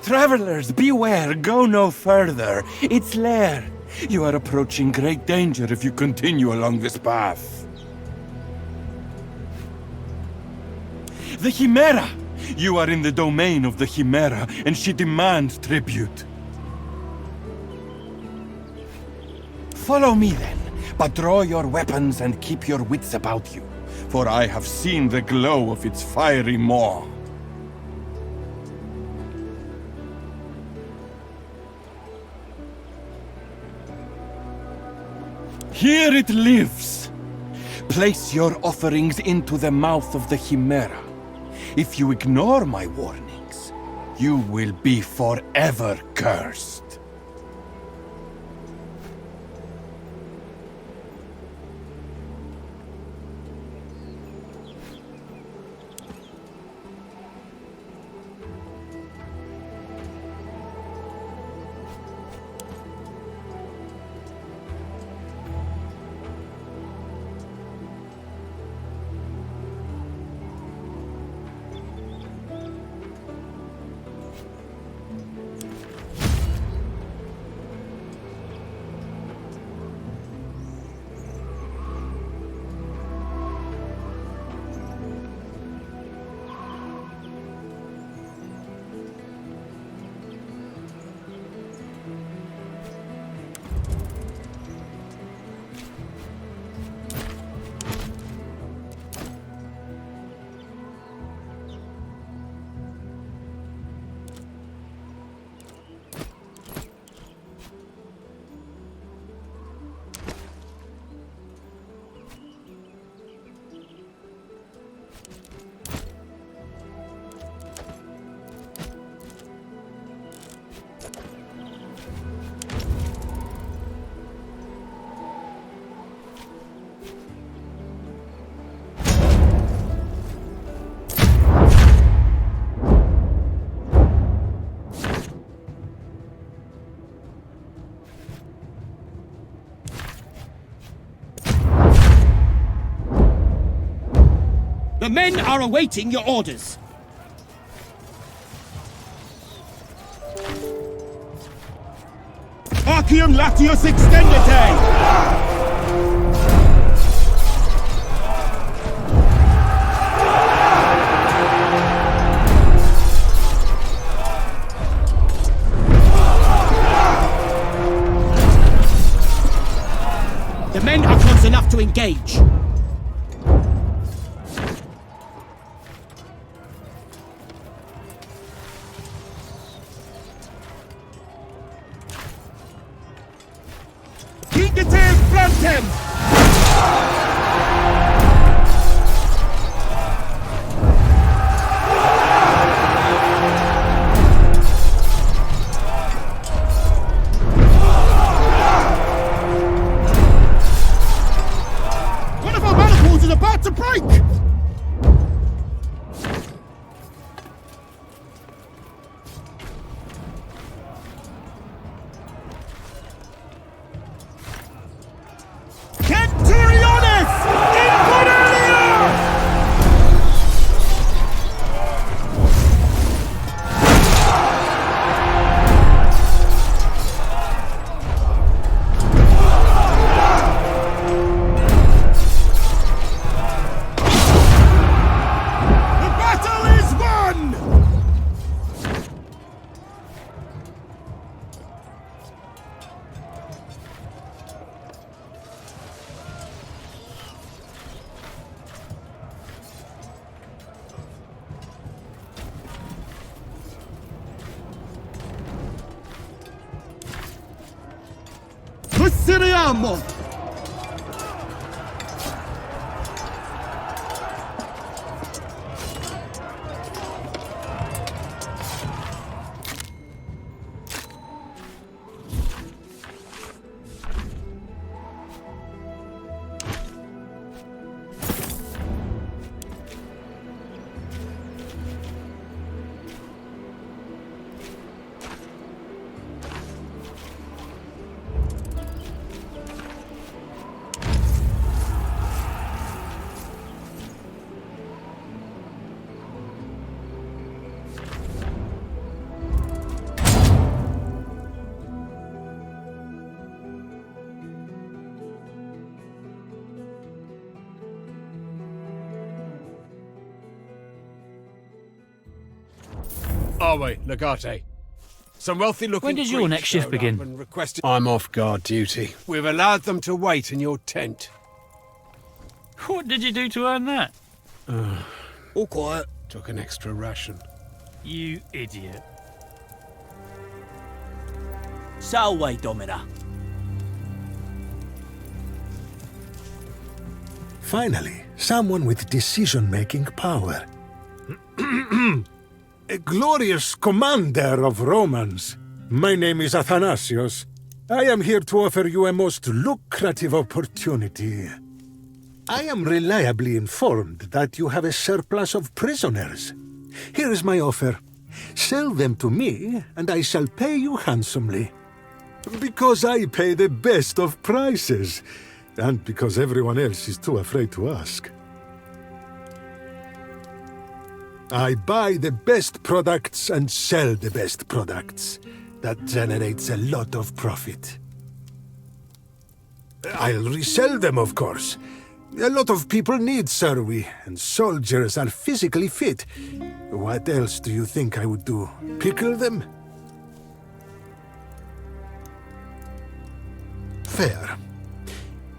Travelers, beware, go no further. It's lair. You are approaching great danger if you continue along this path. The Chimera! You are in the domain of the Chimera, and she demands tribute. Follow me then, but draw your weapons and keep your wits about you, for I have seen the glow of its fiery maw. Here it lives! Place your offerings into the mouth of the Chimera. If you ignore my warnings, you will be forever cursed. The men are awaiting your orders. Arceum Latius Extendite! The men are close enough to engage. Siriamo! Are we, Legate? Some wealthy-looking When does your creeps next shift showed up begin? and requested I'm off guard duty. We've allowed them to wait in your tent. What did you do to earn that? All quiet. Took an extra ration. You idiot. Salve, Domina. Finally, someone with decision-making power. A glorious commander of Romans. My name is Athanasios. I am here to offer you a most lucrative opportunity. I am reliably informed that you have a surplus of prisoners. Here is my offer. Sell them to me, and I shall pay you handsomely. Because I pay the best of prices, and because everyone else is too afraid to ask. I buy the best products and sell the best products. That generates a lot of profit. I'll resell them, of course. A lot of people need serwi, and soldiers are physically fit. What else do you think I would do? Pickle them? Fair.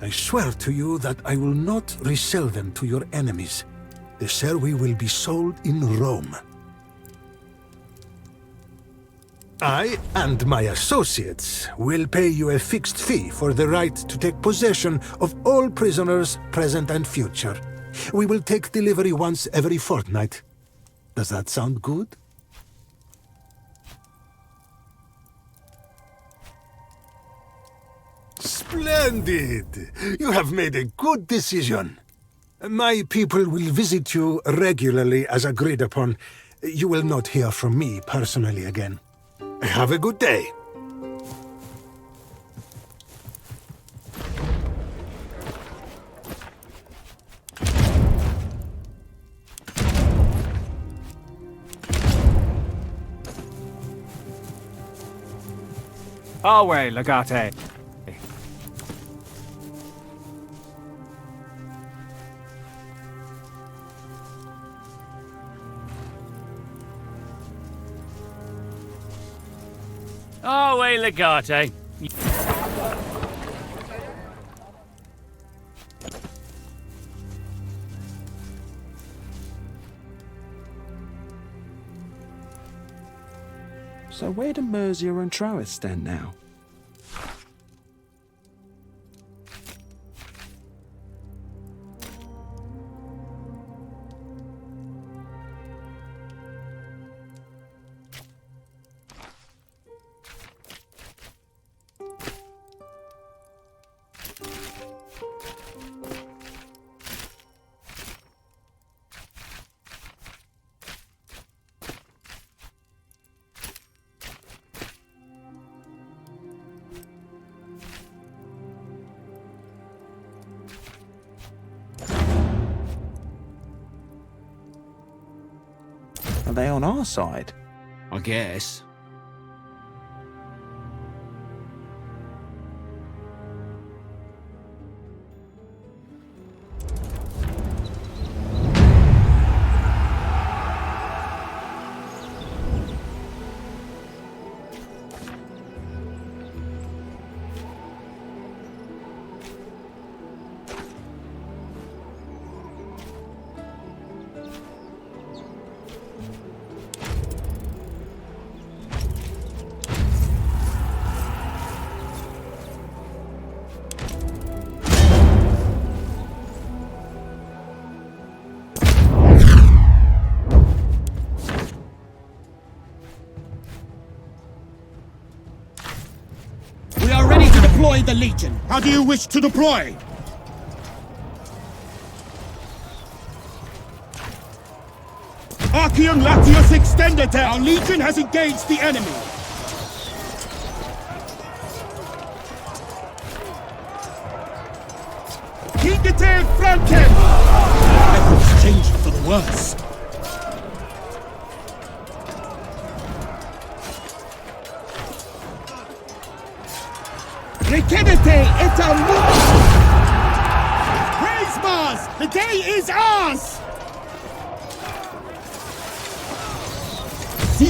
I swear to you that I will not resell them to your enemies. The serwi will be sold in Rome. I and my associates will pay you a fixed fee for the right to take possession of all prisoners, present and future. We will take delivery once every fortnight. Does that sound good? Splendid! You have made a good decision. My people will visit you regularly as agreed upon. You will not hear from me personally again. Have a good day. Our way, Legate. Oh, hey, Legate. So where do Mercia and Troas stand now? Are they on our side? I guess. Deploy the Legion. How do you wish to deploy? Archeum Latius Extendite! Our Legion has engaged the enemy! Kingate Fronten! Everything's changed for the worse. Rekedete et amut! Praise Mars! The day is ours!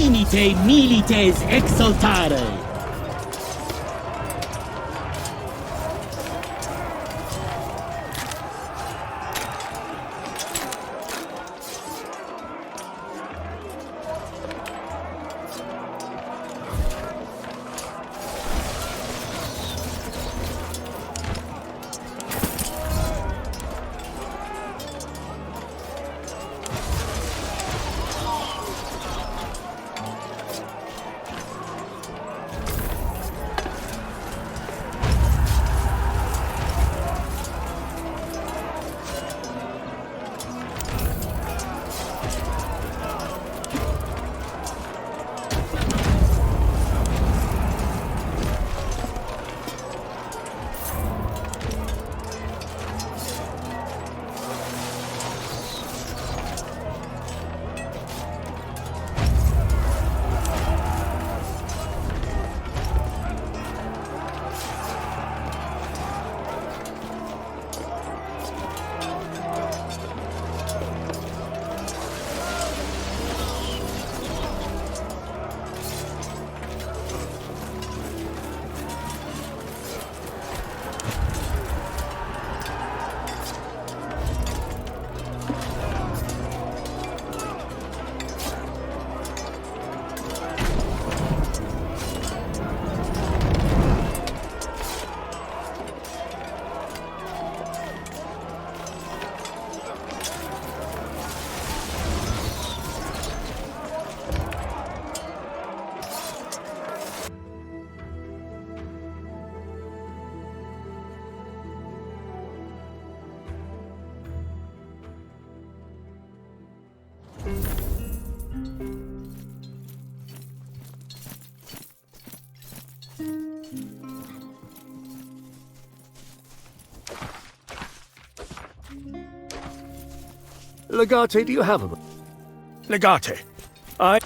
Finite milites exultare! Legate, do you have a... Legate, I...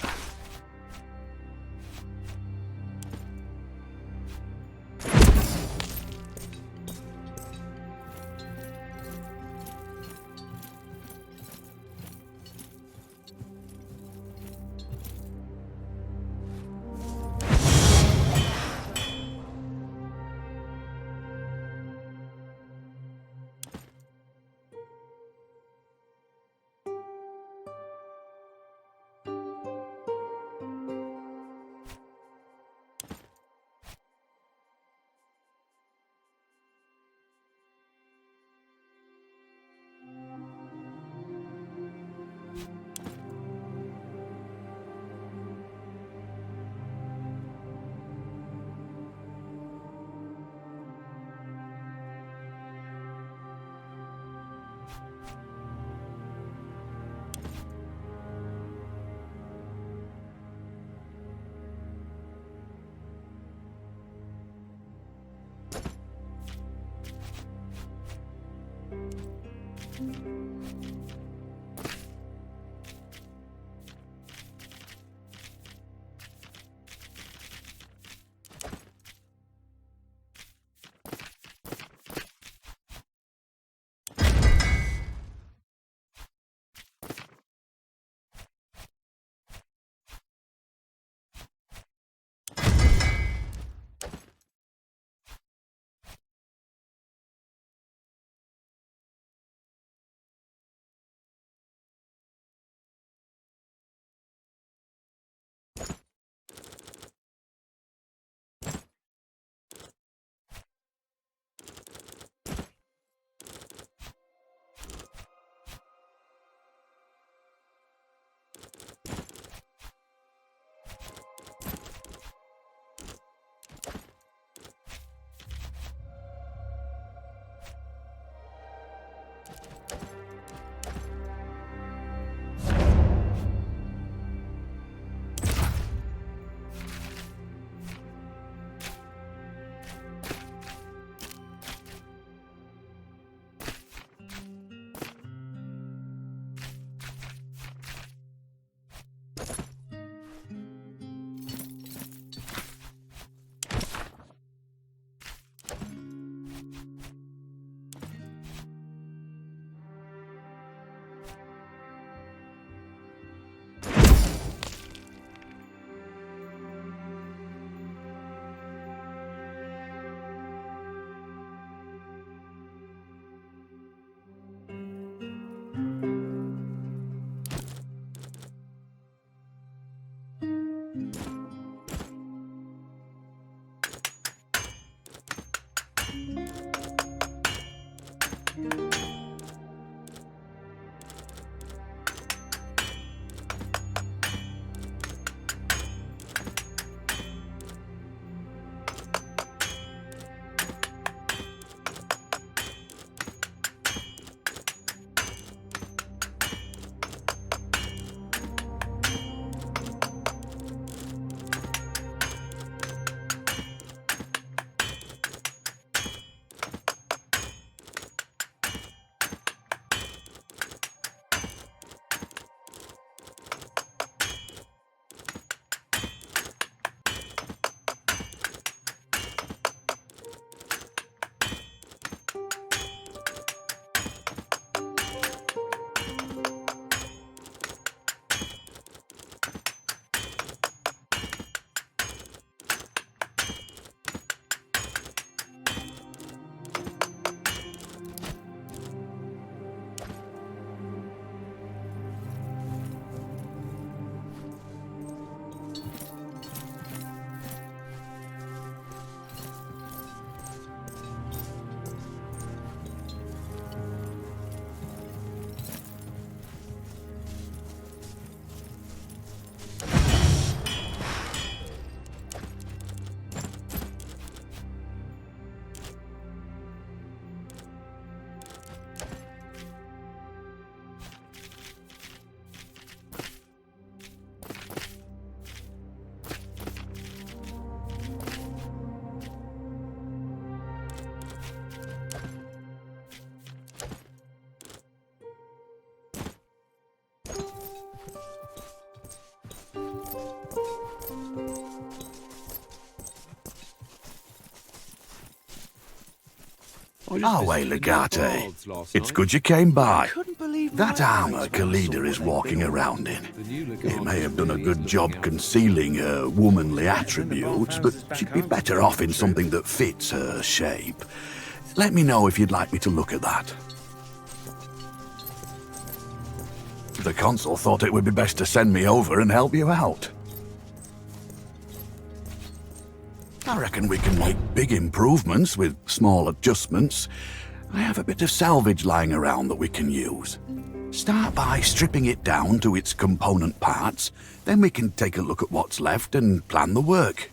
Away, Legate. It's good you came by. That armor Khalida is walking around in. It may have done a good job concealing her womanly attributes, but she'd be better off in something that fits her shape. Let me know if you'd like me to look at that. The consul thought it would be best to send me over and help you out. I reckon we can make big improvements with small adjustments. I have a bit of salvage lying around that we can use. Start by stripping it down to its component parts, then we can take a look at what's left and plan the work.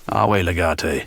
Away, Legate.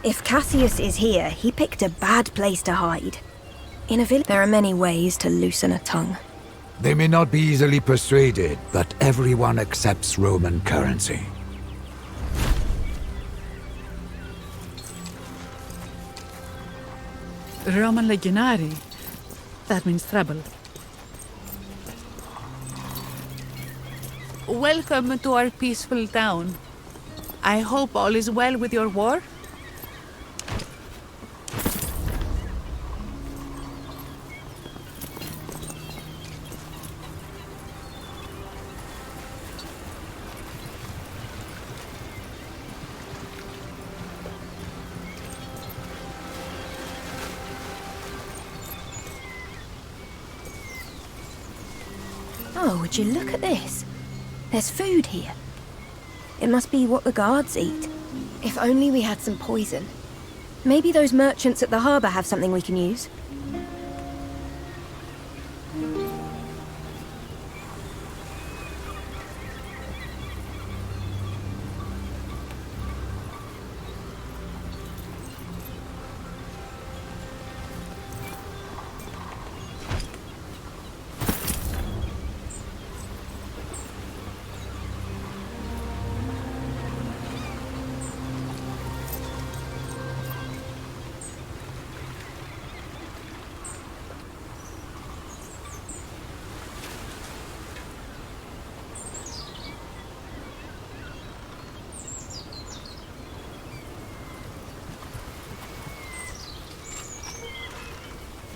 If Cassius is here, he picked a bad place to hide. In a village, there are many ways to loosen a tongue. They may not be easily persuaded, but everyone accepts Roman currency. Roman legionary? That means trouble. Welcome to our peaceful town. I hope all is well with your war? Oh, would you look at this? There's food here. It must be what the guards eat. If only we had some poison. Maybe those merchants at the harbour have something we can use.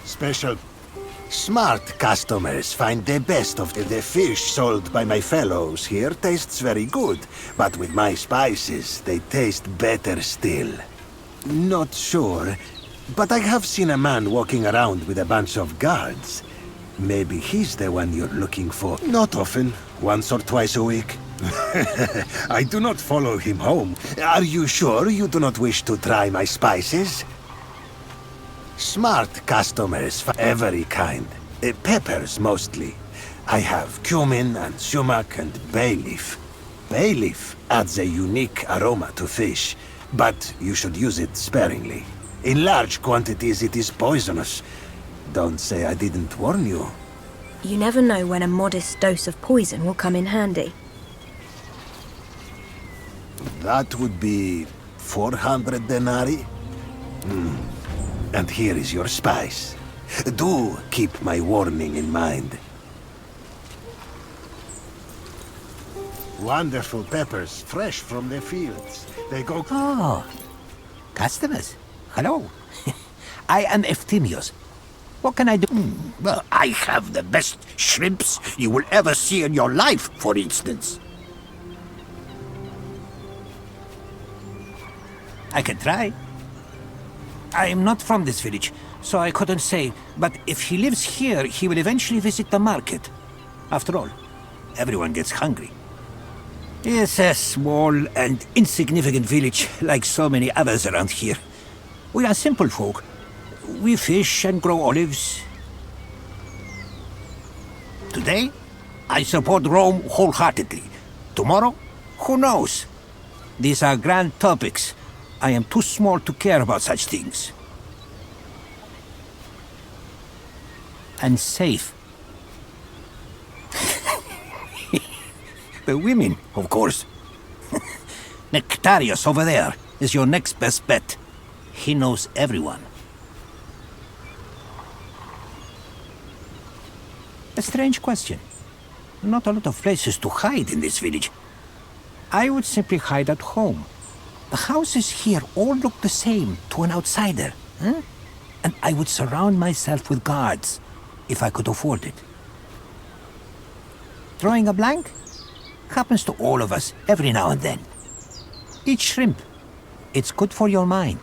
Special. Smart customers find the best of the fish sold by my fellows here tastes very good, but with my spices, they taste better still. Not sure, but I have seen a man walking around with a bunch of guards. Maybe he's the one you're looking for. Not often, once or twice a week. I do not follow him home. Are you sure you do not wish to try my spices? Smart customers, every kind. Peppers mostly. I have cumin and sumac and bay leaf. Bay leaf adds a unique aroma to fish, but you should use it sparingly. In large quantities it is poisonous. Don't say I didn't warn you. You never know when a modest dose of poison will come in handy. That would be 400 denarii? And here is your spice. Do keep my warning in mind. Wonderful peppers, fresh from the fields. They go... Oh, customers. Hello. I am Efthymios. What can I do? Well, I have the best shrimps you will ever see in your life, for instance. I can try. I am not from this village, so I couldn't say, but if he lives here, he will eventually visit the market. After all, everyone gets hungry. It's a small and insignificant village, like so many others around here. We are simple folk. We fish and grow olives. Today, I support Rome wholeheartedly. Tomorrow, who knows? These are grand topics. I am too small to care about such things. And safe. The women, of course. Nectarios over there is your next best bet. He knows everyone. A strange question. Not a lot of places to hide in this village. I would simply hide at home. The houses here all look the same to an outsider. And I would surround myself with guards, if I could afford it. Drawing a blank? Happens to all of us every now and then. Eat shrimp. It's good for your mind.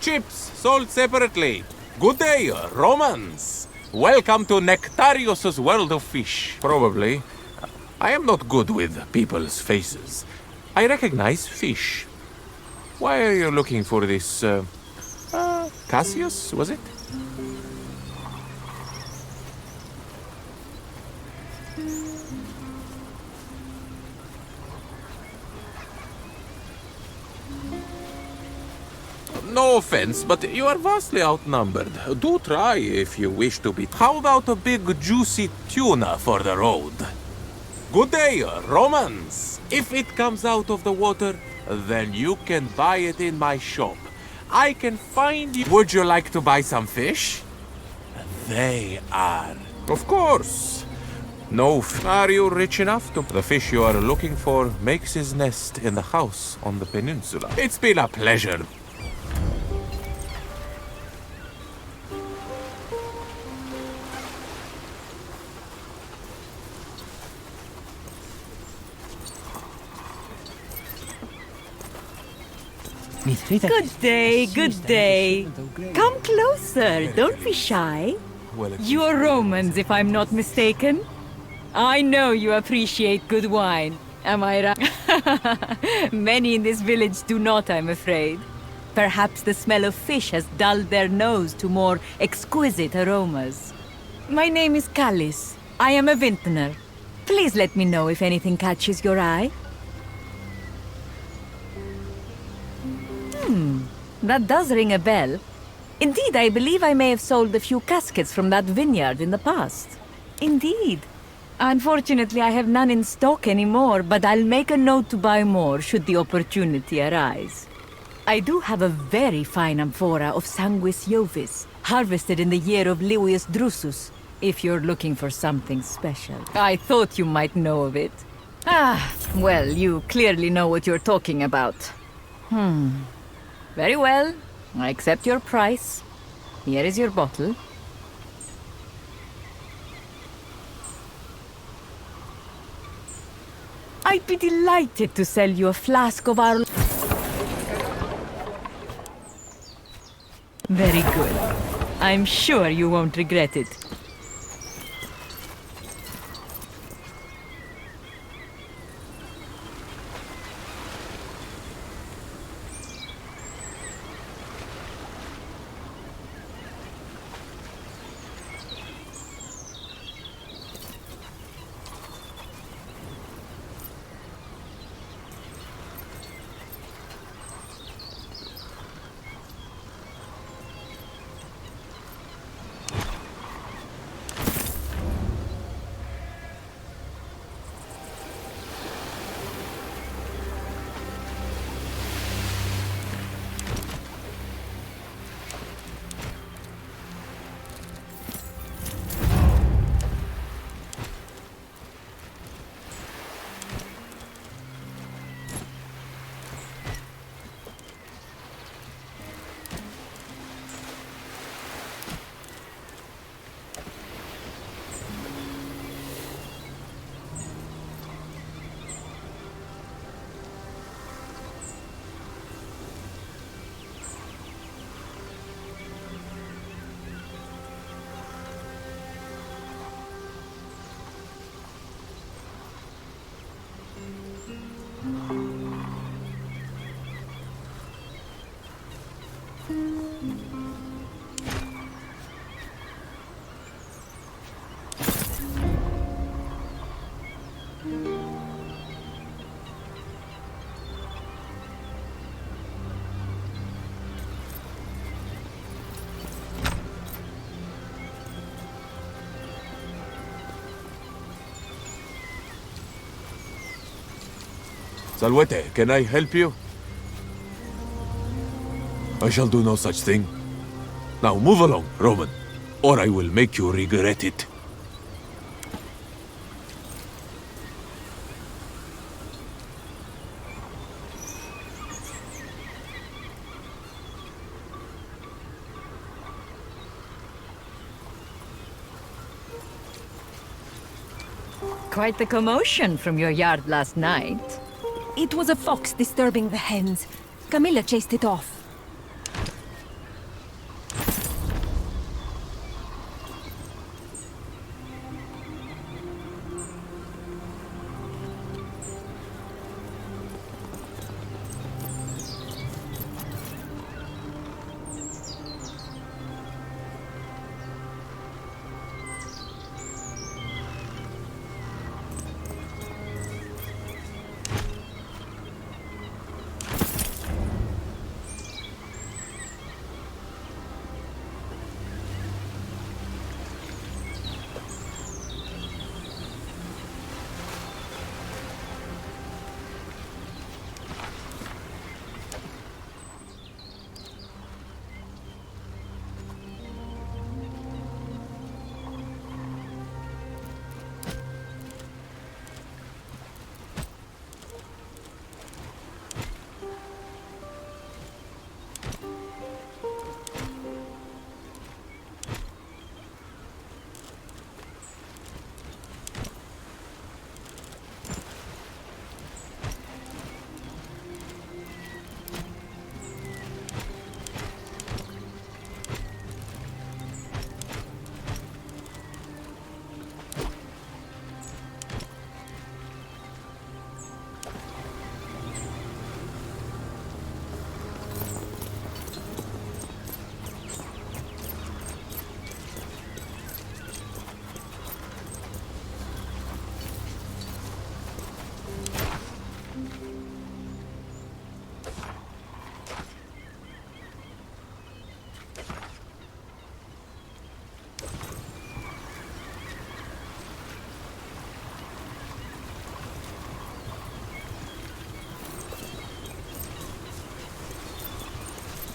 Chips sold separately. Good day, Romans. Welcome to Nectarios' world of fish. Probably. I am not good with people's faces. I recognize fish. Why are you looking for this, Cassius, was it? No offense, but you are vastly outnumbered. Do try if you wish to be. How about a big juicy tuna for the road? Good day, Romans. If it comes out of the water, then you can buy it in my shop. I can find you. Would you like to buy some fish? They are. Of course. No. Are you rich enough to... The fish you are looking for makes his nest in the house on the peninsula. It's been a pleasure. Good day, good day. Come closer, don't be shy. You're Romans, if I'm not mistaken. I know you appreciate good wine. Am I right? Many in this village do not, I'm afraid. Perhaps the smell of fish has dulled their nose to more exquisite aromas. My name is Callis. I am a vintner. Please let me know if anything catches your eye. That does ring a bell. Indeed, I believe I may have sold a few caskets from that vineyard in the past. Indeed. Unfortunately, I have none in stock anymore, but I'll make a note to buy more should the opportunity arise. I do have a very fine amphora of Sanguis Jovis, harvested in the year of Livius Drusus. if you're looking for something special. I thought you might know of it. Ah, well, you clearly know what you're talking about. Very well. I accept your price. Here is your bottle. I'd be delighted to sell you a flask of our... Very good. I'm sure you won't regret it. Salvete, can I help you? I shall do no such thing. Now move along, Roman, or I will make you regret it. Quite the commotion from your yard last night. It was a fox disturbing the hens. Camilla chased it off.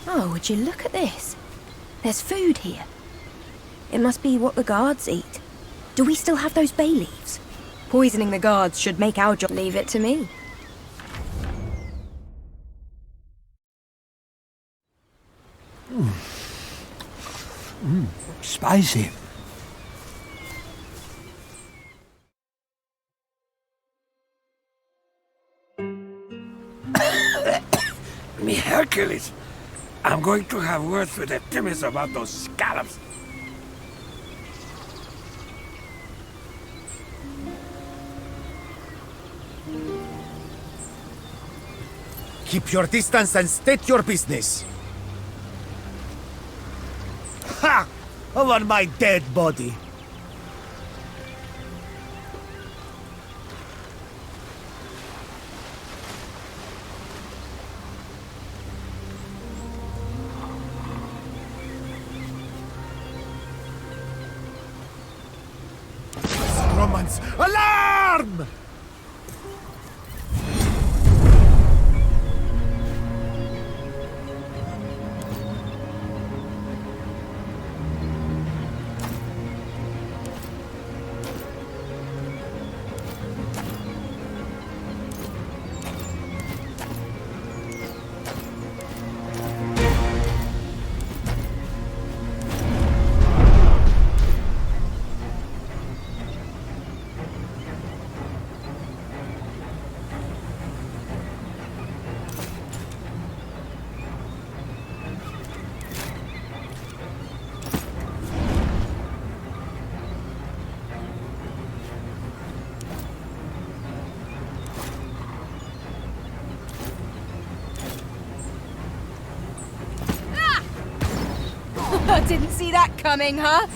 Oh, would you look at this? There's food here. It must be what the guards eat. Do we still have those bay leaves? Poisoning the guards should make our job. Leave it to me. Spicy. Me Hercules! I'm going to have words with Artemis about those scallops. Keep your distance and state your business. Ha! Over my dead body. Romans, alarm! Didn't see that coming, huh?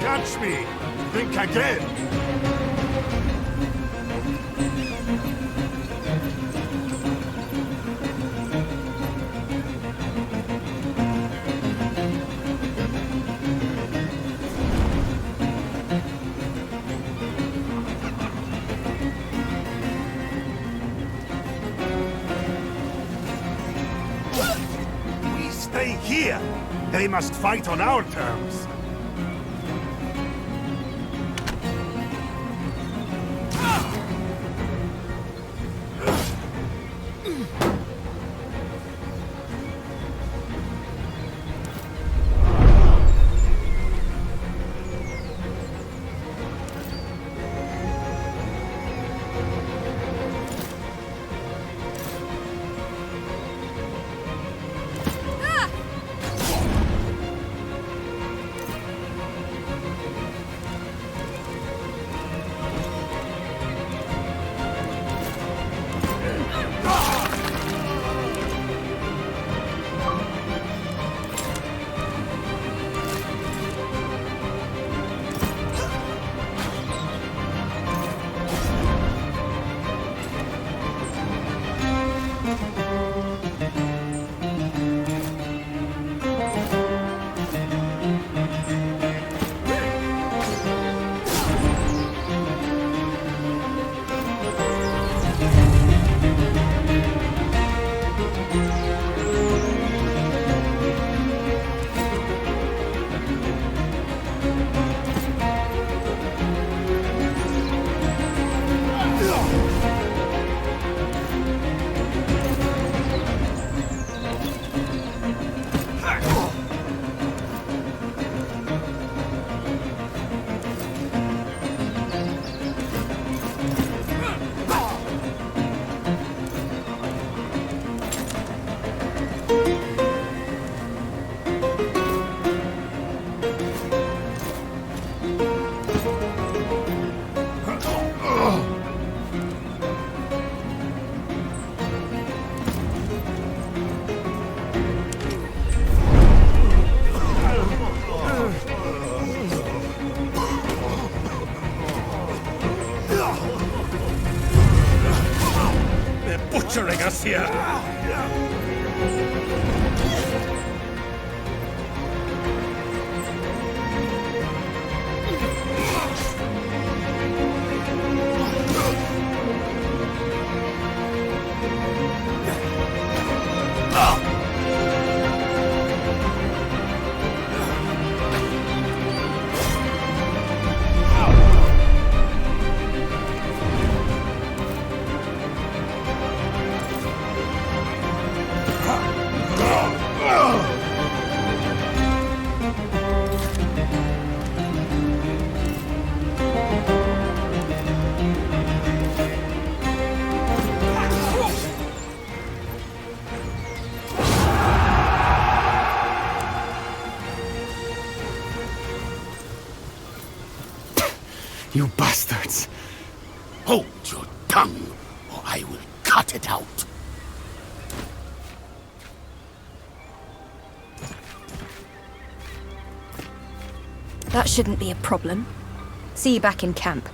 Catch me! Think again! We stay here! They must fight on our terms! here! You bastards! Hold your tongue, or I will cut it out. That shouldn't be a problem. See you back in camp.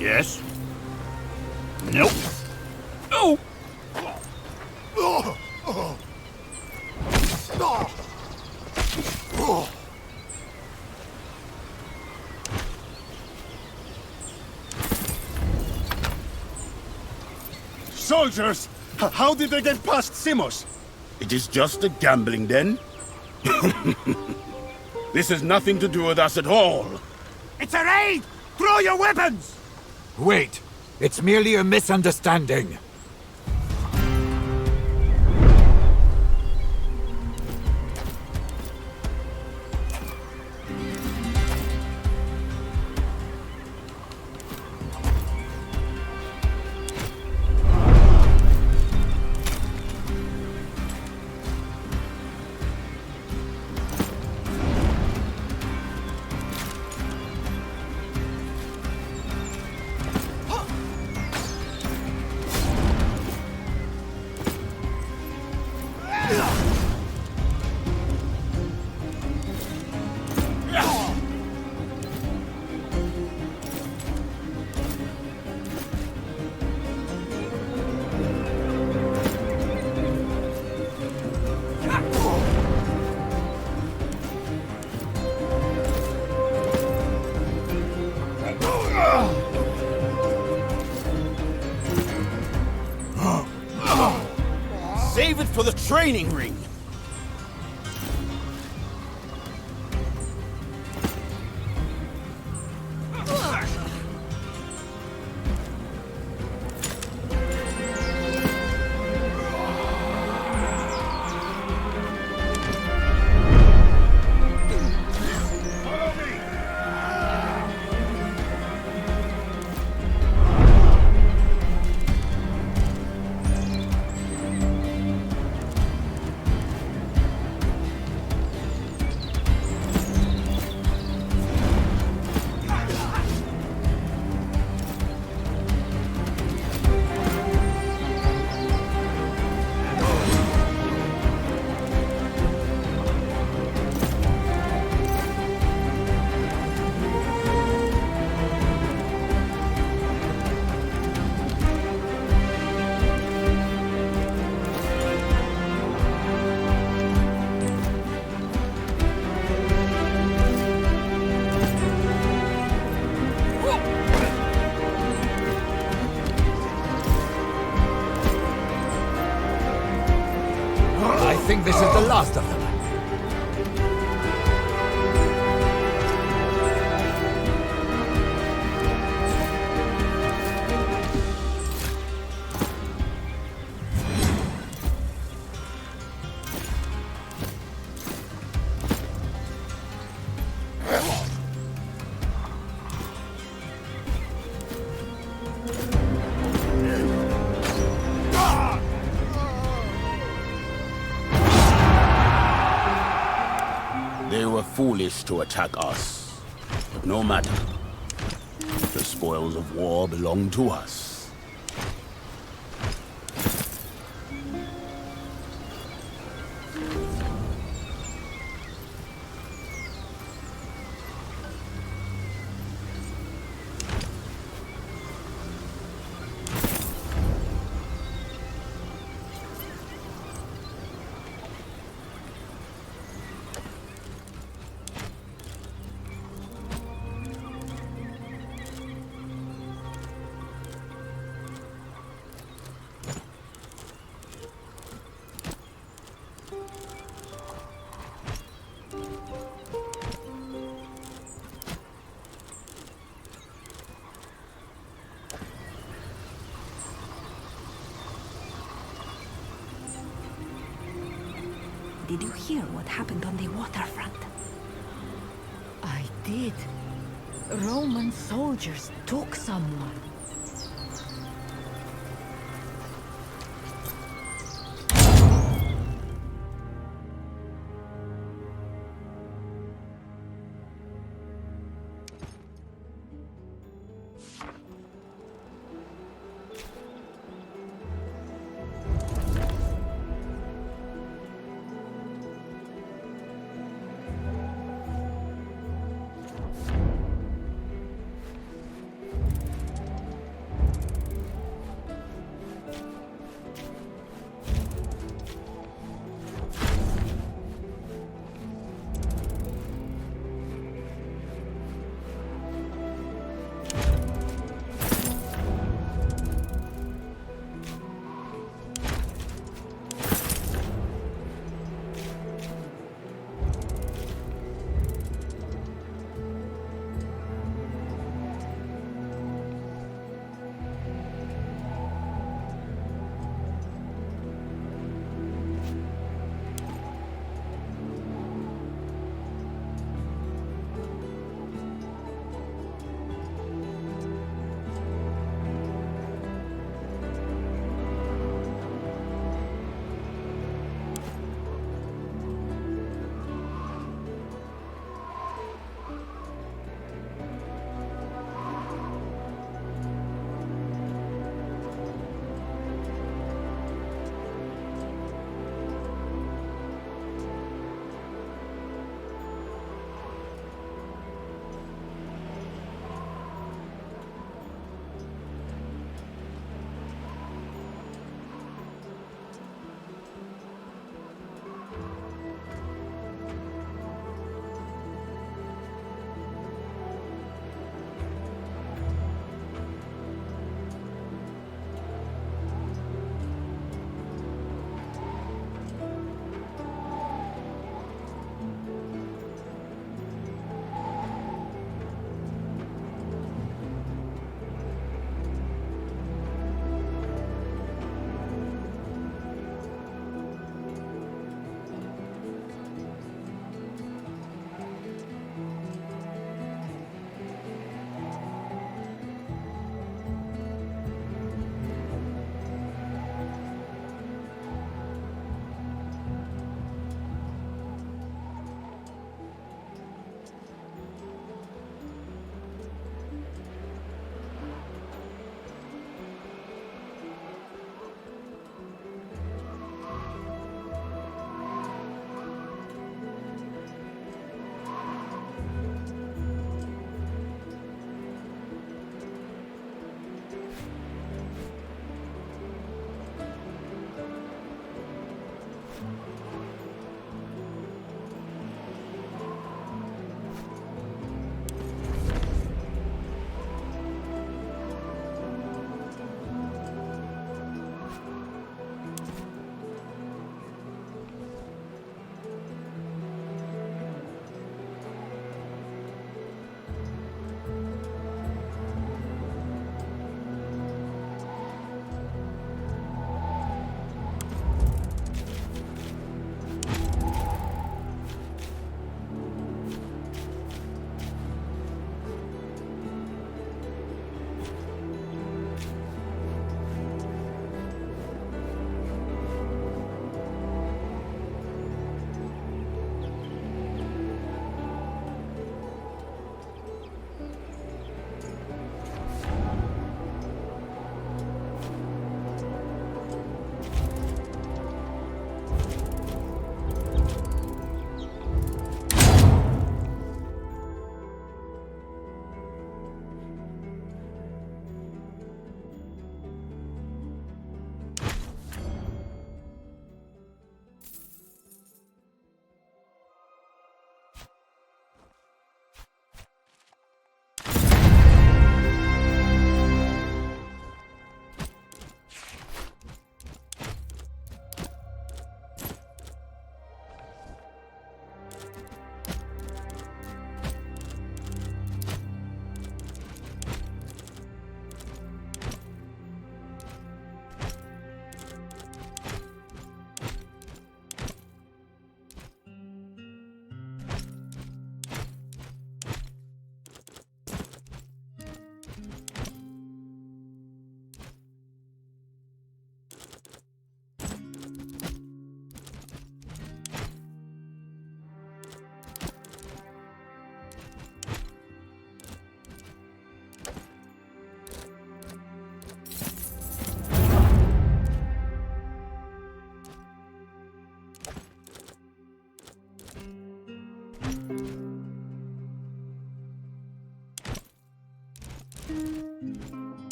Yes? Nope. No! Soldiers! How did they get past Simos? It is just a gambling den. This has nothing to do with us at all. It's a raid! Throw your weapons! Wait, it's merely a misunderstanding. Save it for the training ring! think this is the last of them? They were foolish to attack us. But no matter. The spoils of war belong to us. Did you hear what happened on the waterfront? I did. Roman soldiers took someone.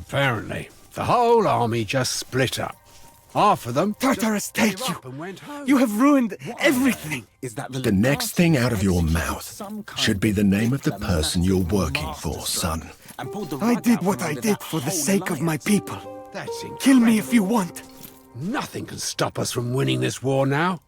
Apparently. The whole army just split up. Half of them... Tartarus, take you! You have ruined everything! The next thing out of your mouth should be the name of the person you're working for, son. I did what I did for the sake of my people. That's incredible. Kill me if you want. Nothing can stop us from winning this war now.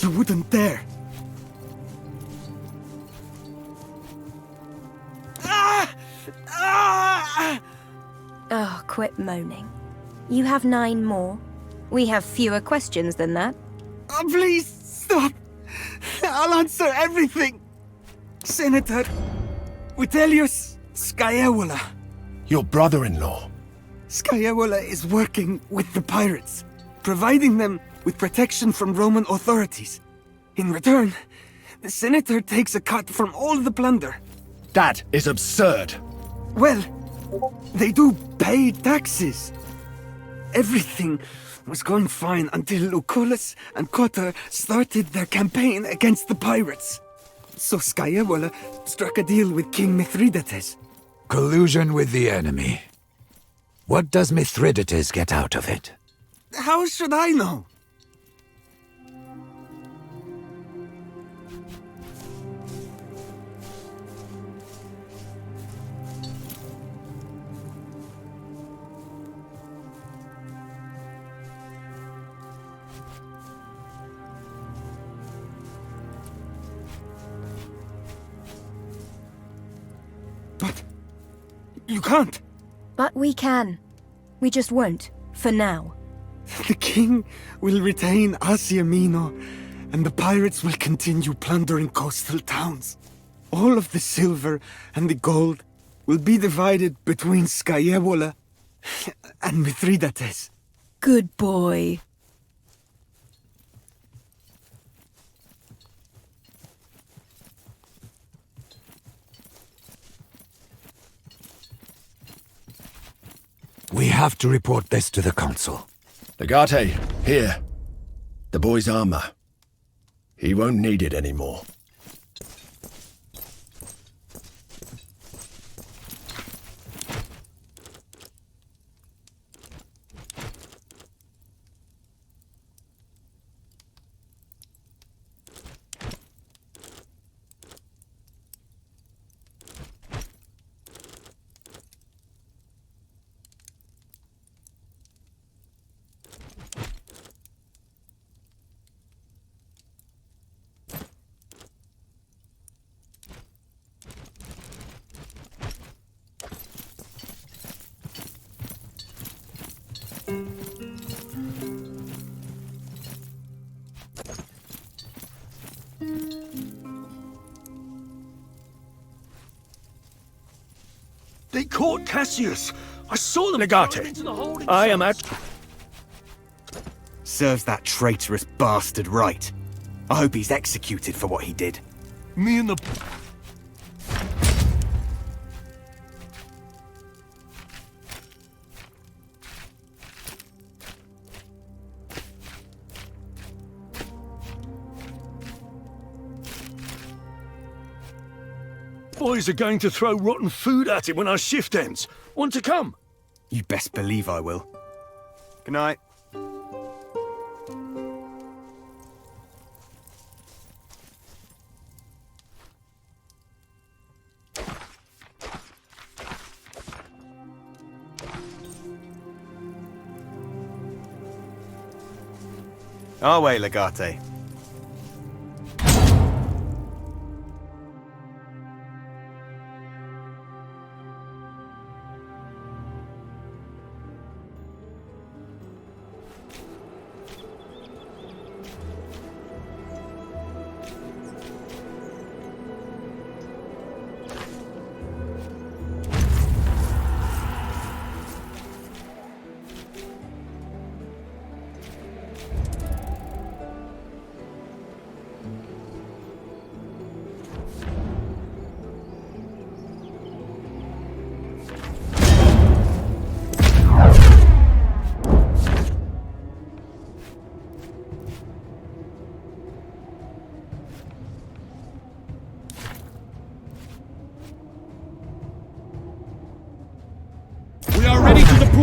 You wouldn't dare. Oh, quit moaning. You have 9 more. We have fewer questions than that. Oh, please, stop. I'll answer everything. Senator Vitellius Scaevola. Your brother-in-law. Scaevola is working with the pirates, providing them with protection from Roman authorities. In return, the senator takes a cut from all the plunder. That is absurd. Well, they do pay taxes. Everything was going fine until Lucullus and Cotter started their campaign against the pirates. So Scaevola struck a deal with King Mithridates. Collusion with the enemy. What does Mithridates get out of it? How should I know? But you can't. But we can. We just won't, for now. The king will retain Asia Minor, and the pirates will continue plundering coastal towns. All of the silver and the gold will be divided between Scaevola and Mithridates. Good boy. We have to report this to the consul. Legate, here. The boy's armor. He won't need it anymore. They caught Cassius. I saw them. Legate, I am at... Serves that traitorous bastard right. I hope he's executed for what he did. Me and the... Boys are going to throw rotten food at him when our shift ends. Want to come? You best believe I will. Good night. Our way, Legate.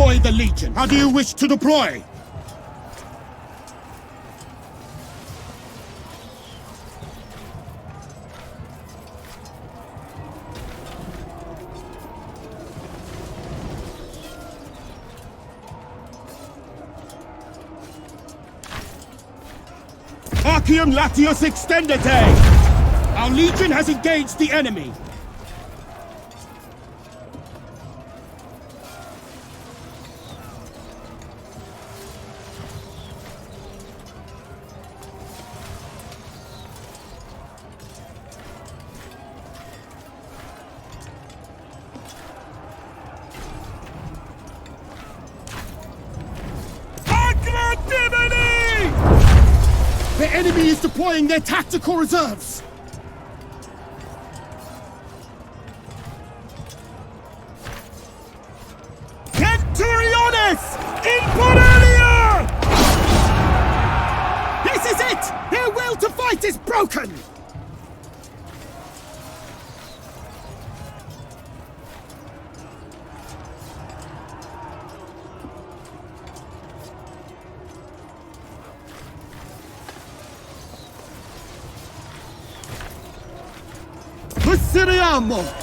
deploy the Legion. How do you wish to deploy? Arceum Latius Extendite! Our Legion has engaged the enemy! The enemy is deploying their tactical reserves! Centuriones! Imperelia! This is it! Their will to fight is broken! Proseguiamo!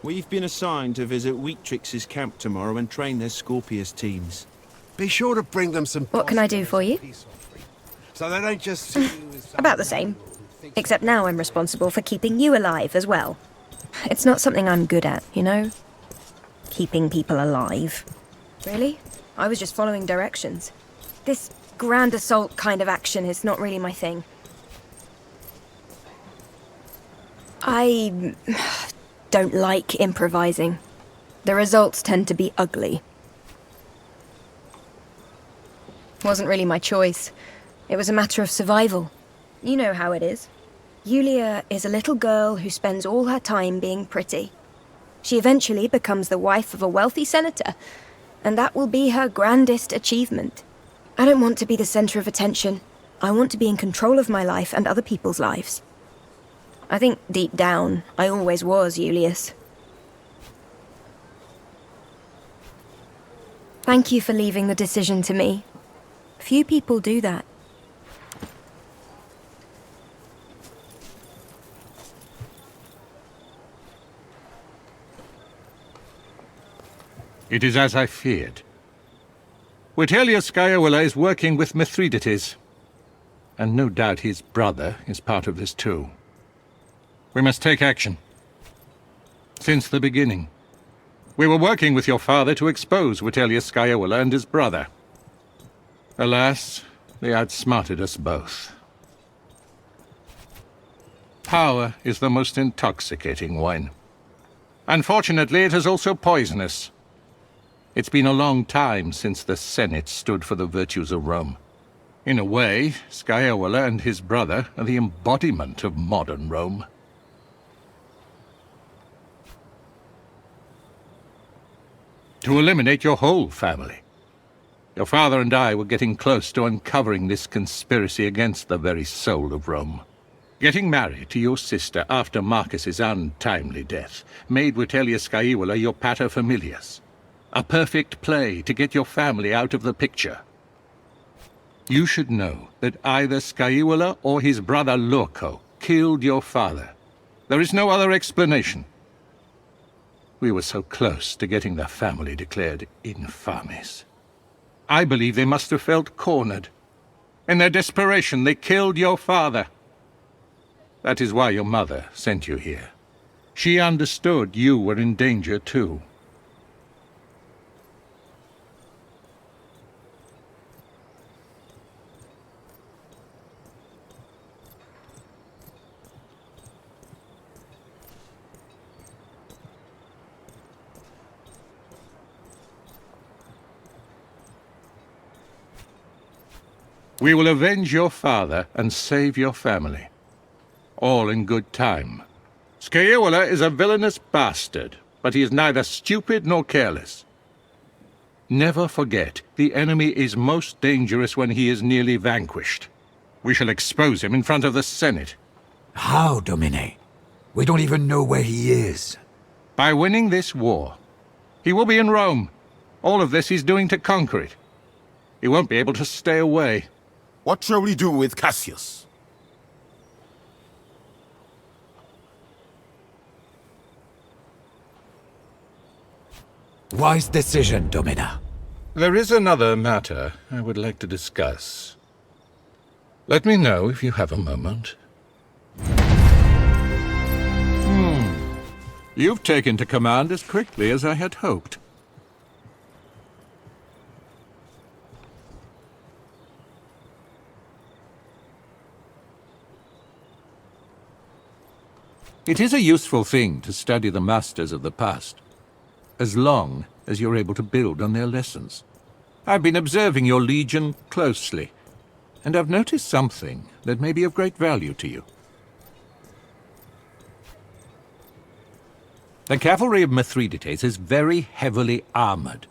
We've been assigned to visit Wheatrix's camp tomorrow and train their Scorpius teams. Be sure to bring them some... What can I do for you? So they don't just see you as... About the same. Except now I'm responsible for keeping you alive as well. It's not something I'm good at, you know? Keeping people alive. Really? I was just following directions. This grand assault kind of action is not really my thing. I don't like improvising. The results tend to be ugly. Wasn't really my choice. It was a matter of survival. You know how it is. Yulia is a little girl who spends all her time being pretty. She eventually becomes the wife of a wealthy senator, and that will be her grandest achievement. I don't want to be the center of attention. I want to be in control of my life and other people's lives. I think deep down, I always was Julius. Thank you for leaving the decision to me. Few people do that. It is as I feared. Vitellius Scaevola is working with Mithridates, and no doubt his brother is part of this too. We must take action. Since the beginning, we were working with your father to expose Vitellius Scaevola and his brother. Alas, they outsmarted us both. Power is the most intoxicating wine. Unfortunately, it is also poisonous. It's been a long time since the Senate stood for the virtues of Rome. In a way, Scaevola and his brother are the embodiment of modern Rome. To eliminate your whole family. Your father and I were getting close to uncovering this conspiracy against the very soul of Rome. Getting married to your sister after Marcus's untimely death made Vitellius Scaevola your paterfamilias. A perfect play to get your family out of the picture. You should know that either Scaevola or his brother Lorco killed your father. There is no other explanation. We were so close to getting the family declared infames. I believe they must have felt cornered. In their desperation, they killed your father. That is why your mother sent you here. She understood you were in danger too. We will avenge your father and save your family. All in good time. Scaevola is a villainous bastard, but he is neither stupid nor careless. Never forget, the enemy is most dangerous when he is nearly vanquished. We shall expose him in front of the Senate. How, Domine? We don't even know where he is. By winning this war. He will be in Rome. All of this he's doing to conquer it. He won't be able to stay away. What shall we do with Cassius? Wise decision, Domina. There is another matter I would like to discuss. Let me know if you have a moment. You've taken to command as quickly as I had hoped. It is a useful thing to study the masters of the past, as long as you're able to build on their lessons. I've been observing your legion closely, and I've noticed something that may be of great value to you. The cavalry of Mithridates is very heavily armored.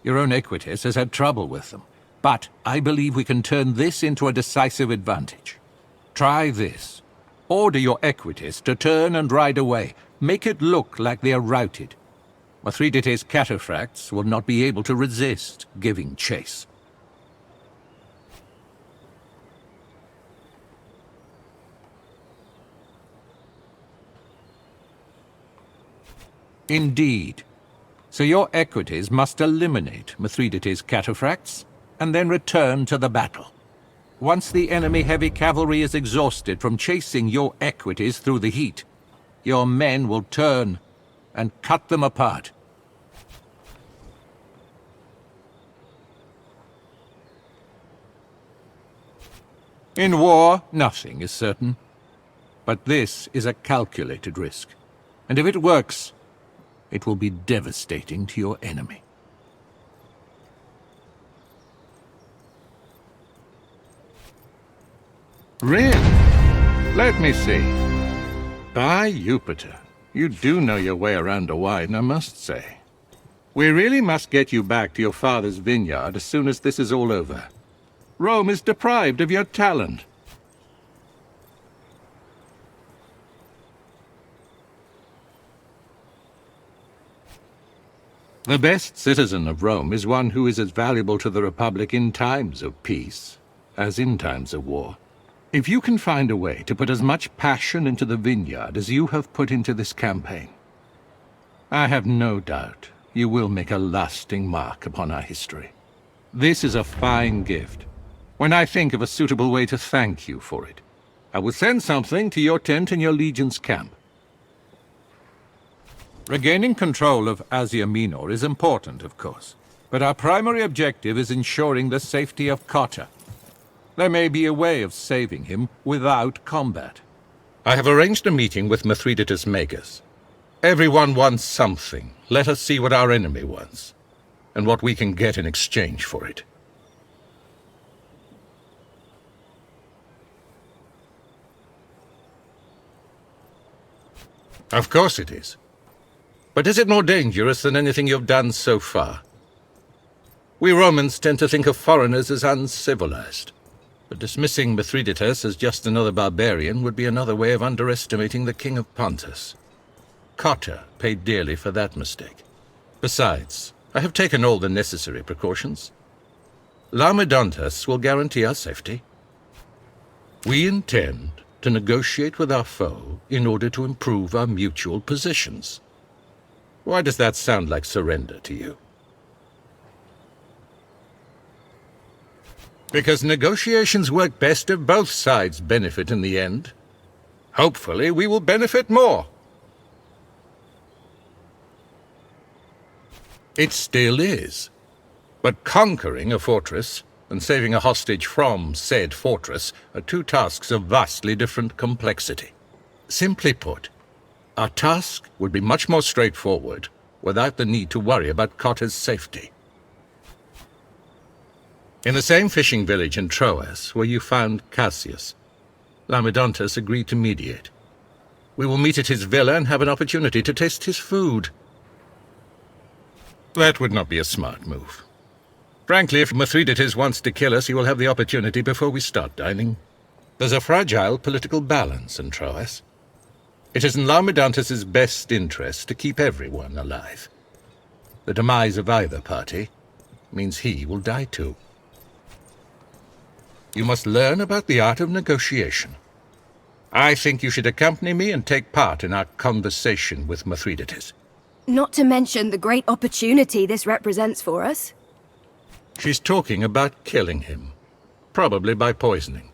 Your own Equites has had trouble with them, but I believe we can turn this into a decisive advantage. Try this. Order your Equites to turn and ride away. Make it look like they are routed. Mithridates' cataphracts will not be able to resist giving chase. Indeed. So your Equites must eliminate Mithridates' cataphracts, and then return to the battle. Once the enemy heavy cavalry is exhausted from chasing your Equites through the heat, your men will turn and cut them apart. In war, nothing is certain. But this is a calculated risk. And if it works, it will be devastating to your enemy. Really? Let me see. By Jupiter, you do know your way around a wine, I must say. We really must get you back to your father's vineyard as soon as this is all over. Rome is deprived of your talent. The best citizen of Rome is one who is as valuable to the Republic in times of peace as in times of war. If you can find a way to put as much passion into the vineyard as you have put into this campaign, I have no doubt you will make a lasting mark upon our history. This is a fine gift. When I think of a suitable way to thank you for it, I will send something to your tent in your legion's camp. Regaining control of Asia Minor is important, of course, but our primary objective is ensuring the safety of Cotta. There may be a way of saving him without combat. I have arranged a meeting with Mithridates Magus. Everyone wants something. Let us see what our enemy wants, and what we can get in exchange for it. Of course it is. But is it more dangerous than anything you've done so far? We Romans tend to think of foreigners as uncivilized. But dismissing Mithridates as just another barbarian would be another way of underestimating the King of Pontus. Cotta paid dearly for that mistake. Besides, I have taken all the necessary precautions. Laomedontus will guarantee our safety. We intend to negotiate with our foe in order to improve our mutual positions. Why does that sound like surrender to you? Because negotiations work best if both sides benefit in the end. Hopefully, we will benefit more. It still is. But conquering a fortress and saving a hostage from said fortress are two tasks of vastly different complexity. Simply put, our task would be much more straightforward without the need to worry about Cotta's safety. In the same fishing village in Troas where you found Cassius, Laomedontus agreed to mediate. We will meet at his villa and have an opportunity to taste his food. That would not be a smart move. Frankly, if Mithridates wants to kill us, he will have the opportunity before we start dining. There's a fragile political balance in Troas. It is in Laomedontus' best interest to keep everyone alive. The demise of either party means he will die too. You must learn about the art of negotiation. I think you should accompany me and take part in our conversation with Mithridates. Not to mention the great opportunity this represents for us. She's talking about killing him, probably by poisoning.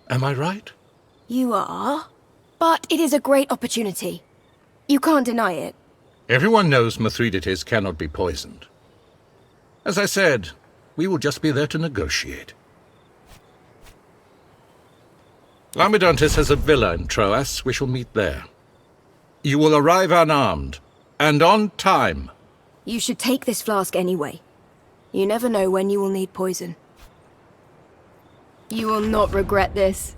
Am I right? You are. But it is a great opportunity. You can't deny it. Everyone knows Mithridates cannot be poisoned. As I said, we will just be there to negotiate. Laomedontus has a villa in Troas. We shall meet there. You will arrive unarmed, and on time. You should take this flask anyway. You never know when you will need poison. You will not regret this.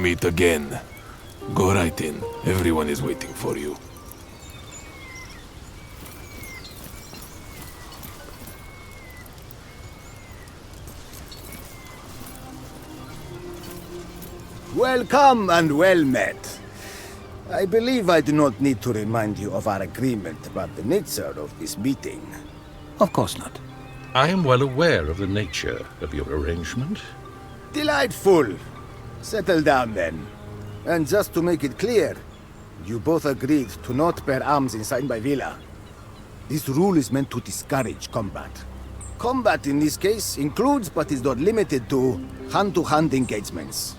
meet again. Go right in. Everyone is waiting for you. Welcome and well met. I believe I do not need to remind you of our agreement about the nature of this meeting. Of course not. I am well aware of the nature of your arrangement. Delightful. Settle down then. And just to make it clear, you both agreed to not bear arms inside my villa. This rule is meant to discourage combat. Combat in this case includes but is not limited to hand-to-hand engagements.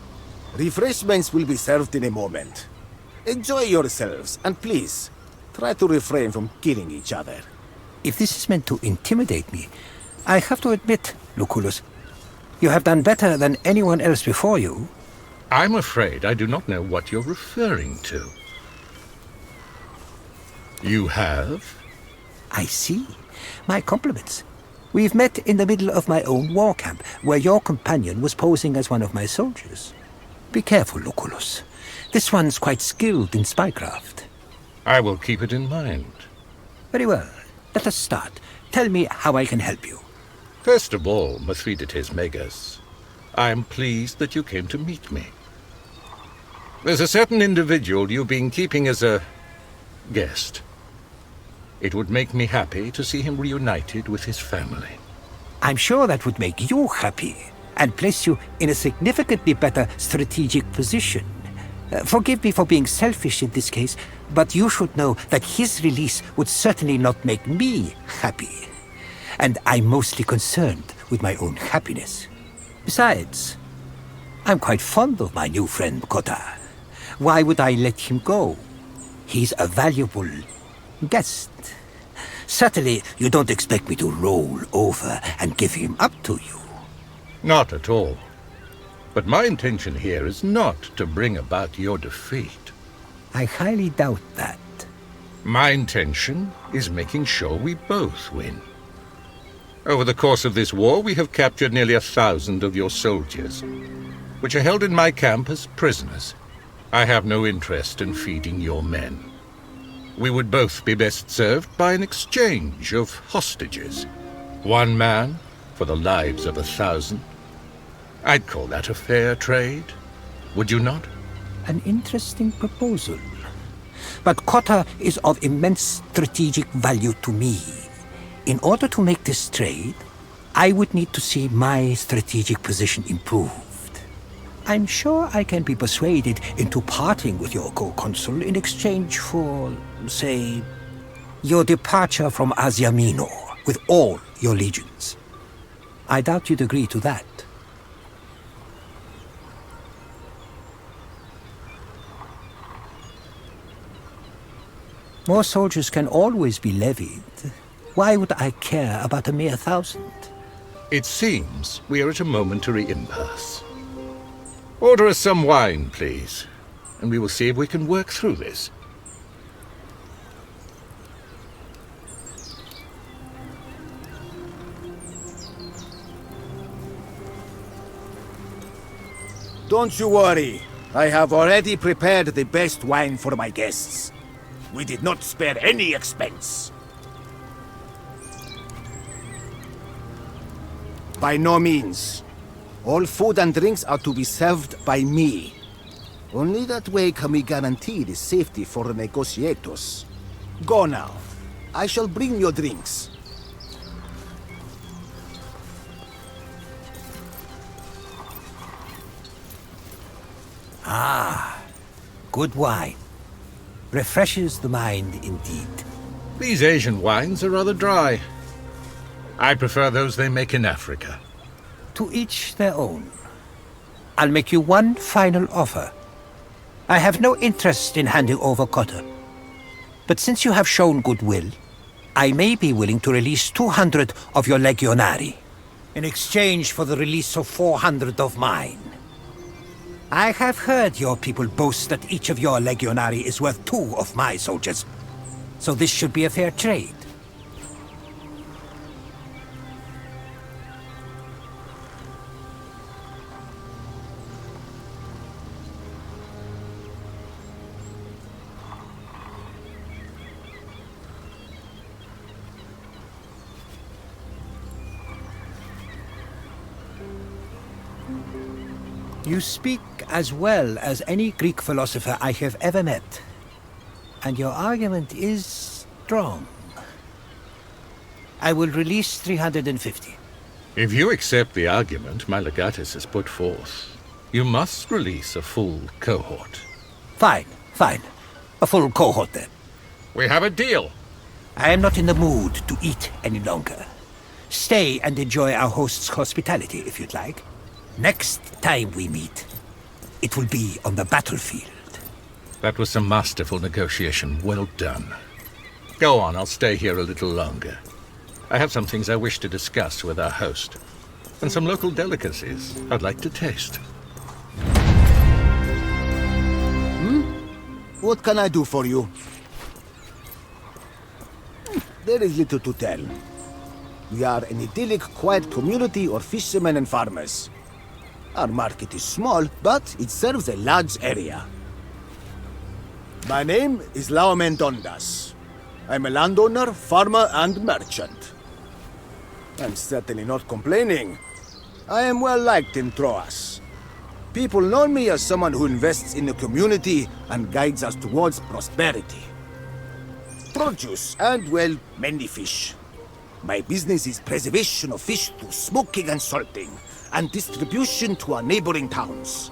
Refreshments will be served in a moment. Enjoy yourselves, and please, try to refrain from killing each other. If this is meant to intimidate me, I have to admit, Lucullus, you have done better than anyone else before you. I'm afraid I do not know what you're referring to. You have? I see. My compliments. We've met in the middle of my own war camp, where your companion was posing as one of my soldiers. Be careful, Lucullus. This one's quite skilled in spycraft. I will keep it in mind. Very well. Let us start. Tell me how I can help you. First of all, Mithridates Megas, I am pleased that you came to meet me. There's a certain individual you've been keeping as a guest. It would make me happy to see him reunited with his family. I'm sure that would make you happy and place you in a significantly better strategic position. Forgive me for being selfish in this case, but you should know that his release would certainly not make me happy. And I'm mostly concerned with my own happiness. Besides, I'm quite fond of my new friend Cotta. Why would I let him go? He's a valuable guest. Certainly, you don't expect me to roll over and give him up to you. Not at all. But my intention here is not to bring about your defeat. I highly doubt that. My intention is making sure we both win. Over the course of this war, we have captured nearly 1,000 of your soldiers, which are held in my camp as prisoners. I have no interest in feeding your men. We would both be best served by an exchange of hostages. One man for the lives of 1,000. I'd call that a fair trade, would you not? An interesting proposal. But Cotta is of immense strategic value to me. In order to make this trade, I would need to see my strategic position improved. I'm sure I can be persuaded into parting with your co-consul in exchange for, say, your departure from Asia Minor with all your legions. I doubt you'd agree to that. More soldiers can always be levied. Why would I care about a mere 1,000? It seems we are at a momentary impasse. Order us some wine, please, and we will see if we can work through this. Don't you worry. I have already prepared the best wine for my guests. We did not spare any expense. By no means. All food and drinks are to be served by me. Only that way can we guarantee the safety for the negotiators. Go now. I shall bring your drinks. Ah, good wine. Refreshes the mind indeed. These Asian wines are rather dry. I prefer those they make in Africa. To each their own. I'll make you one final offer. I have no interest in handing over Cotta. But since you have shown goodwill, I may be willing to release 200 of your legionari in exchange for the release of 400 of mine. I have heard your people boast that each of your legionari is worth 2 of my soldiers. So this should be a fair trade. You speak as well as any Greek philosopher I have ever met. And your argument is strong. I will release 350. If you accept the argument my legatus has put forth, you must release a full cohort. Fine, fine. A full cohort then. We have a deal. I am not in the mood to eat any longer. Stay and enjoy our host's hospitality if you'd like. Next time we meet, it will be on the battlefield. That was some masterful negotiation. Well done. Go on, I'll stay here a little longer. I have some things I wish to discuss with our host, and some local delicacies I'd like to taste. What can I do for you? There is little to tell. We are an idyllic, quiet community of fishermen and farmers. Our market is small, but it serves a large area. My name is Laomen Dondas. I'm a landowner, farmer, and merchant. I'm certainly not complaining. I am well liked in Troas. People know me as someone who invests in the community and guides us towards prosperity. Produce and, well, many fish. My business is preservation of fish through smoking and salting, and distribution to our neighboring towns.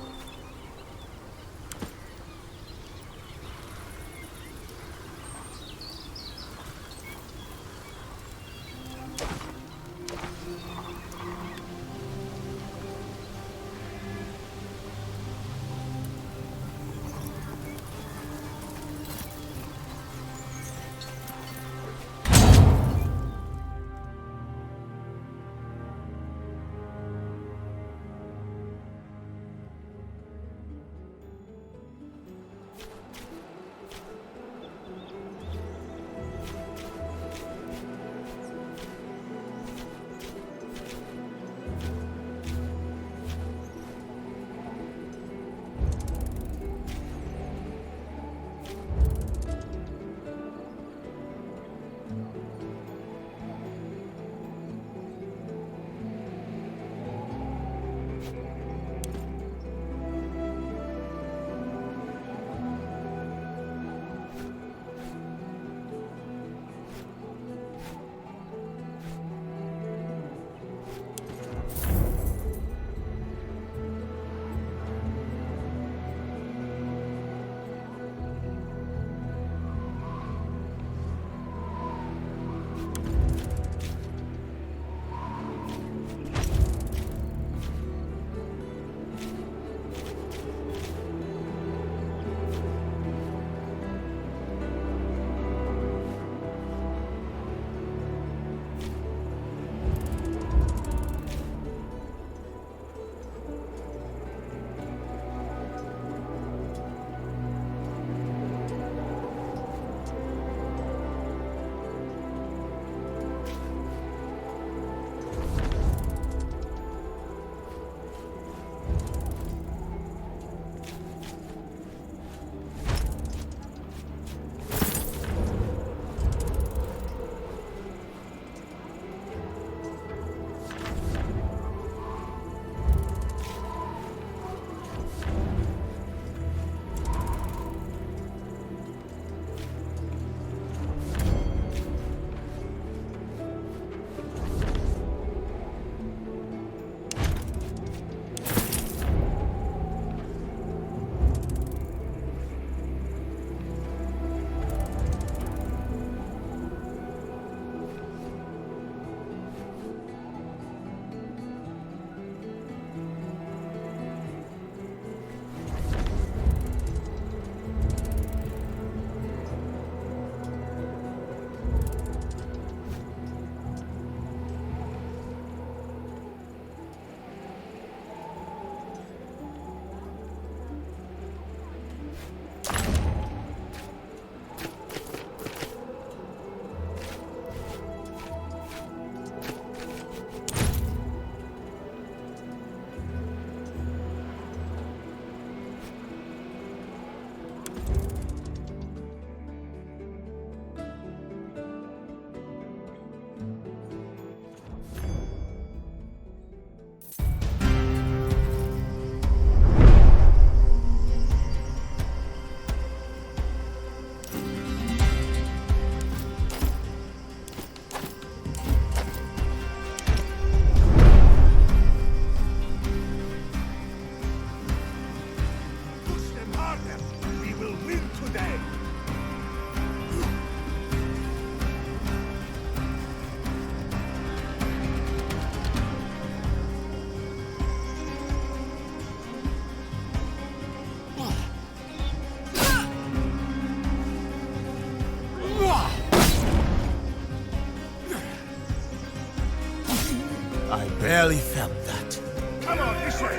I barely felt that. Come on, this way!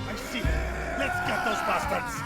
I see. Let's get those bastards!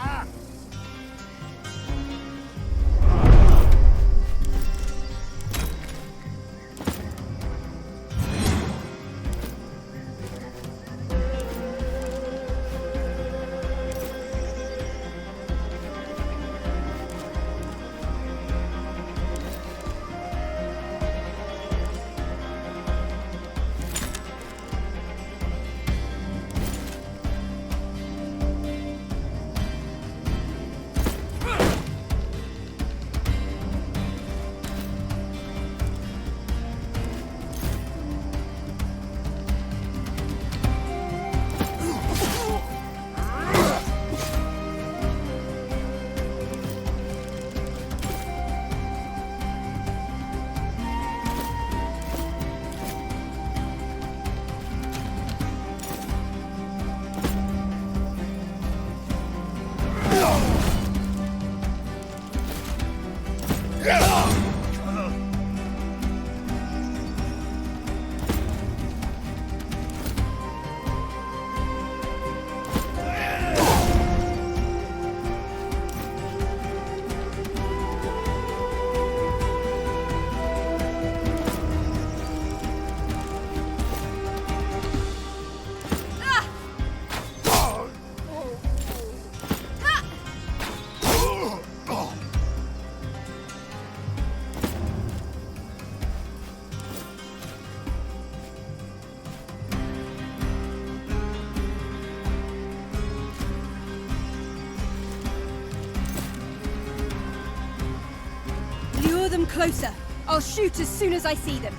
Lure them closer. I'll shoot as soon as I see them.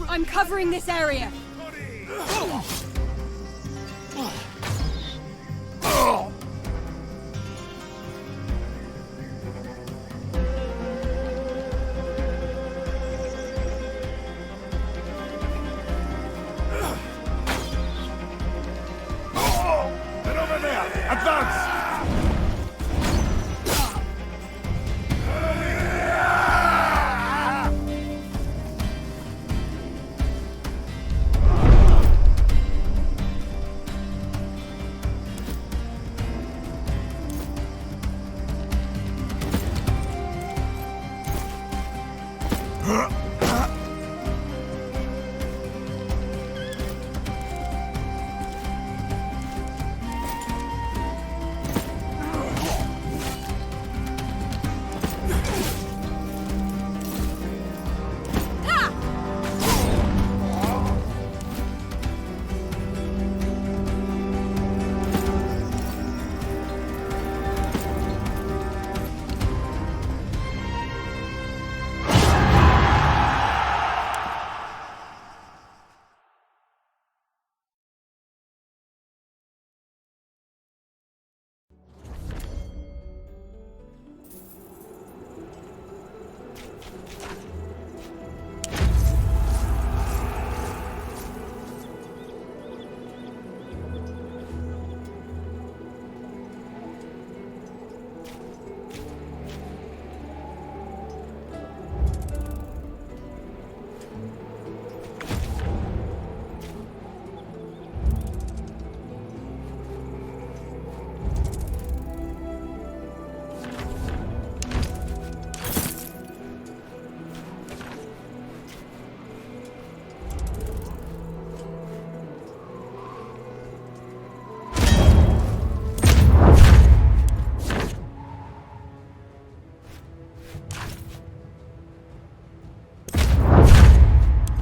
I'm covering this area. Get over there! Advance!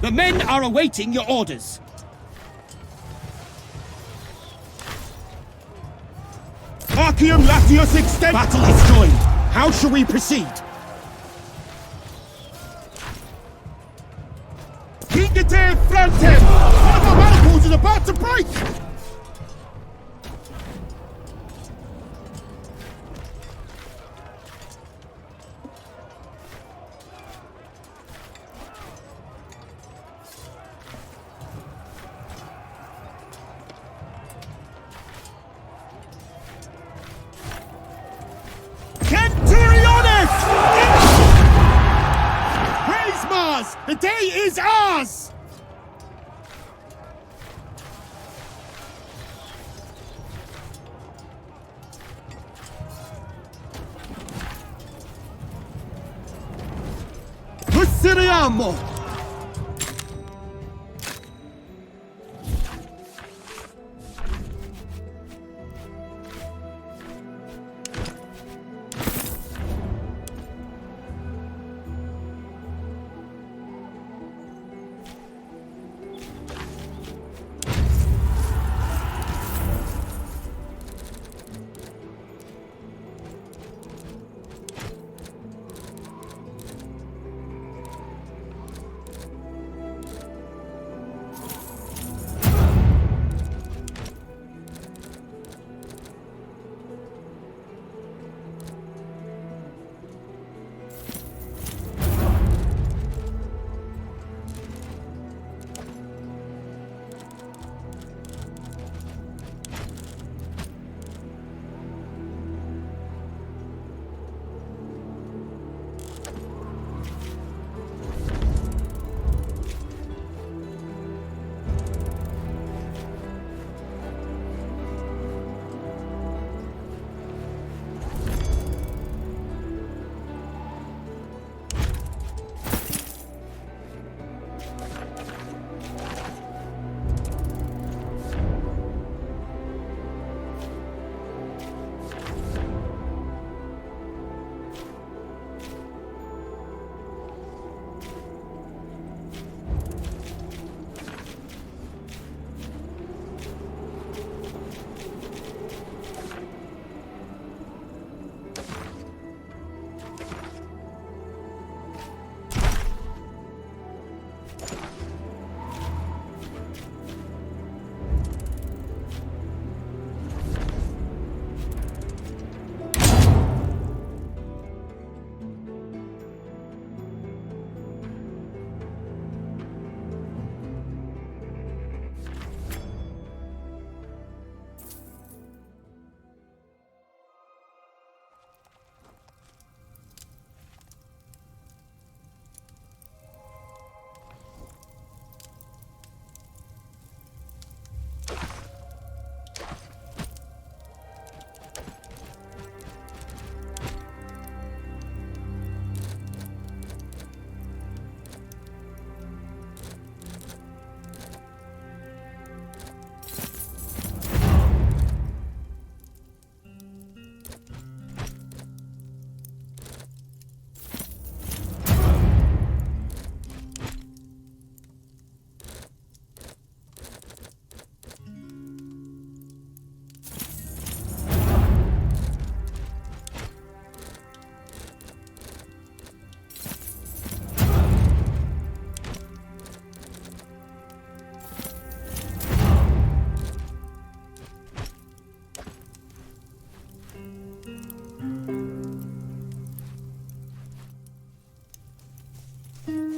The men are awaiting your orders. Arcium Latius extend. Battle is joined. How shall we proceed? Kingate flantem! One of our manacles is about to break! The day is ours! Proseguiamo!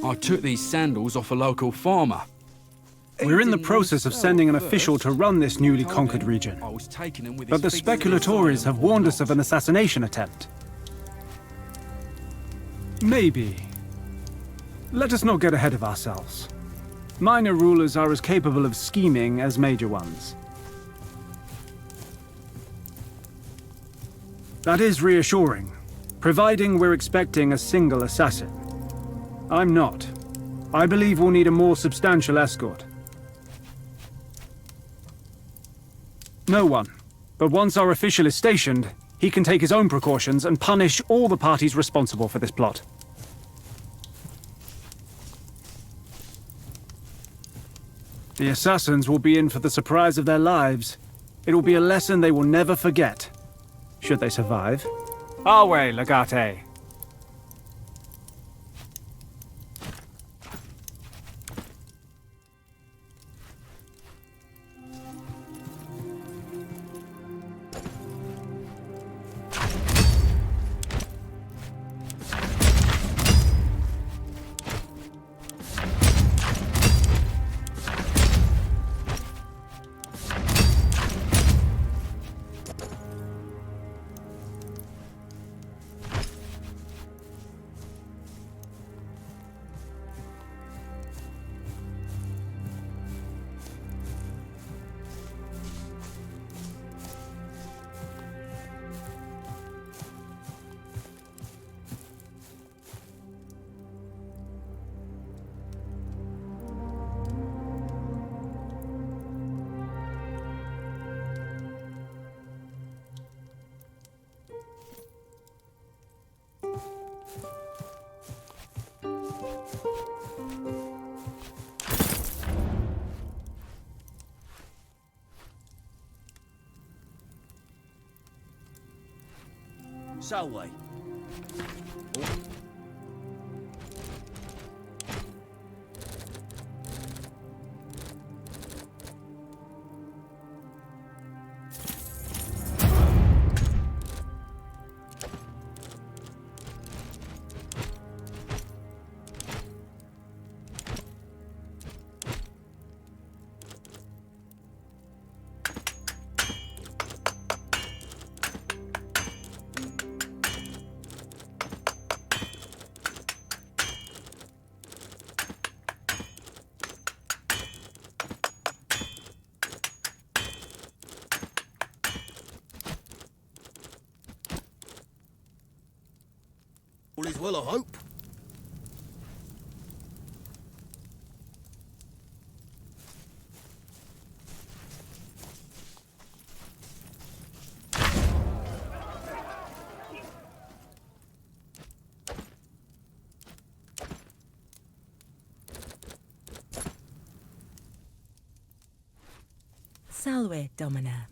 I took these sandals off a local farmer. We're in the process of sending an official to run this newly conquered region. But the speculatores have warned us of an assassination attempt. Maybe. Let us not get ahead of ourselves. Minor rulers are as capable of scheming as major ones. That is reassuring, providing we're expecting a single assassin. I'm not. I believe we'll need a more substantial escort. No one. But once our official is stationed, he can take his own precautions and punish all the parties responsible for this plot. The assassins will be in for the surprise of their lives. It will be a lesson they will never forget. Should they survive? Our way, Legate. Salway. All is well, I hope. Salve, Domina.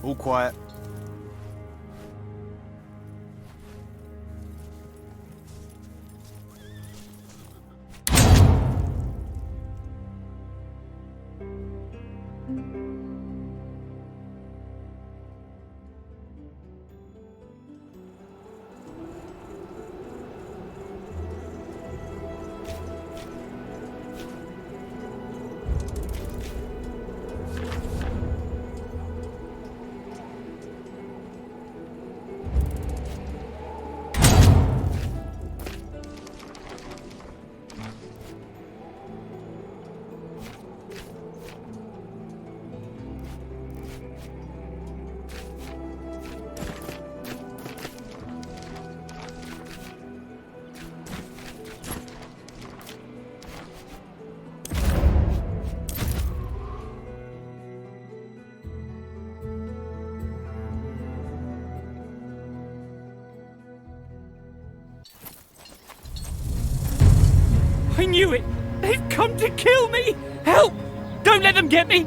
All quiet. I knew it! They've come to kill me! Help! Don't let them get me!